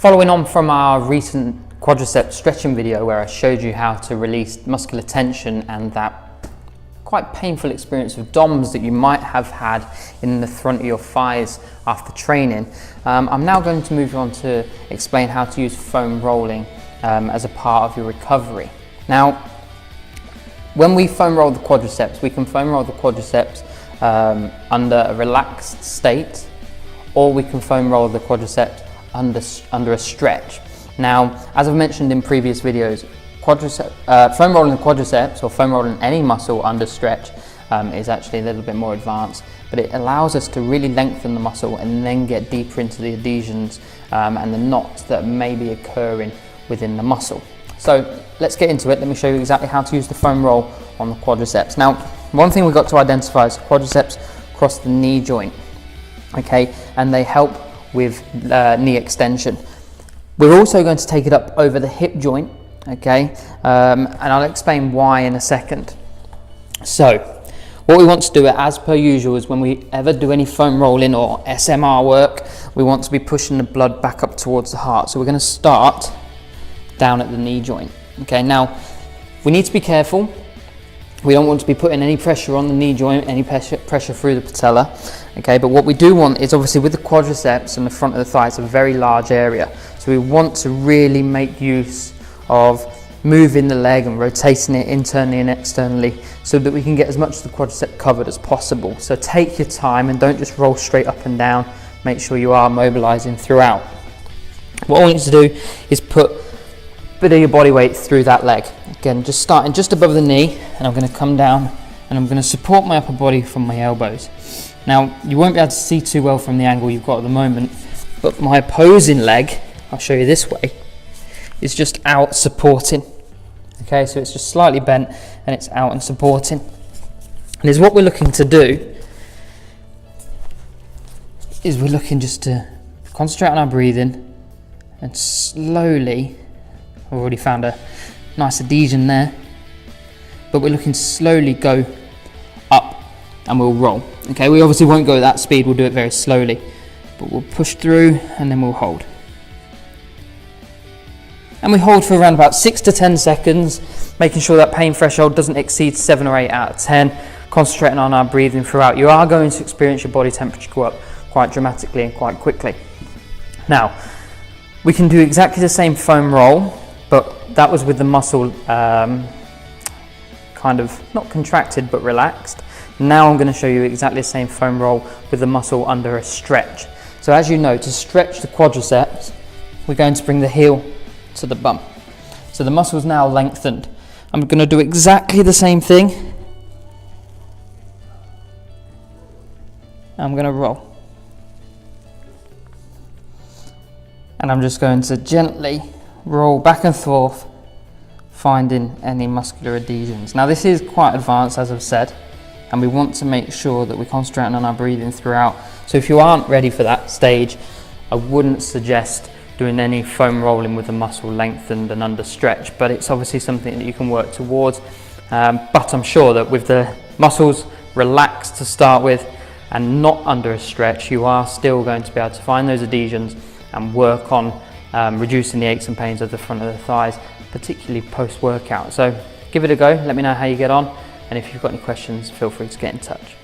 Following on from our recent quadriceps stretching video where I showed you how to release muscular tension and that quite painful experience of DOMS that you might have had in the front of your thighs after training, I'm now going to move on to explain how to use foam rolling as a part of your recovery. Now, when we foam roll the quadriceps, we can foam roll the quadriceps under a relaxed state, or we can foam roll the quadriceps under a stretch. Now, as I've mentioned in previous videos, foam rolling the quadriceps or foam rolling any muscle under stretch is actually a little bit more advanced, but it allows us to really lengthen the muscle and then get deeper into the adhesions and the knots that may be occurring within the muscle. So let's get into it. Let me show you exactly how to use the foam roll on the quadriceps. Now, one thing we've got to identify is quadriceps cross the knee joint, okay, and they help with knee extension. We're also going to take it up over the hip joint, okay, and I'll explain why in a second. So what we want to do, as per usual, is when we ever do any foam rolling or SMR work, we want to be pushing the blood back up towards the heart. So we're going to start down at the knee joint. Okay, now we need to be careful. We don't want to be putting any pressure on the knee joint, any pressure through the patella. Okay, but what we do want is, obviously with the quadriceps and the front of the thigh, it's a very large area. So we want to really make use of moving the leg and rotating it internally and externally so that we can get as much of the quadricep covered as possible. So take your time and don't just roll straight up and down. Make sure you are mobilizing throughout. What I want you to do is put a bit of your body weight through that leg. Again, just starting just above the knee, and I'm going to come down and I'm going to support my upper body from my elbows. Now, you won't be able to see too well from the angle you've got at the moment, but my opposing leg, I'll show you this way, is just out supporting. Okay, so it's just slightly bent and it's out and supporting. And is what we're looking to do is we're looking just to concentrate on our breathing and slowly, I've already found a nice adhesion there, but we're looking to slowly go up and we'll roll. Okay, we obviously won't go at that speed, we'll do it very slowly, but we'll push through and then we'll hold. And we hold for around about 6 to 10 seconds, making sure that pain threshold doesn't exceed 7 or 8 out of 10, concentrating on our breathing throughout. You are going to experience your body temperature go up quite dramatically and quite quickly. Now, we can do exactly the same foam roll, but that was with the muscle kind of not contracted but relaxed. Now I'm going to show you exactly the same foam roll with the muscle under a stretch. So as you know, to stretch the quadriceps, we're going to bring the heel to the bum. So the muscle is now lengthened. I'm going to do exactly the same thing. I'm going to roll. And I'm just going to gently roll back and forth, finding any muscular adhesions. Now this is quite advanced, as I've said, and we want to make sure that we're concentrating on our breathing throughout. So if you aren't ready for that stage, I wouldn't suggest doing any foam rolling with the muscle lengthened and under stretch, but it's obviously something that you can work towards. But I'm sure that with the muscles relaxed to start with and not under a stretch, you are still going to be able to find those adhesions and work on reducing the aches and pains of the front of the thighs, particularly post-workout. So give it a go, let me know how you get on, and if you've got any questions, feel free to get in touch.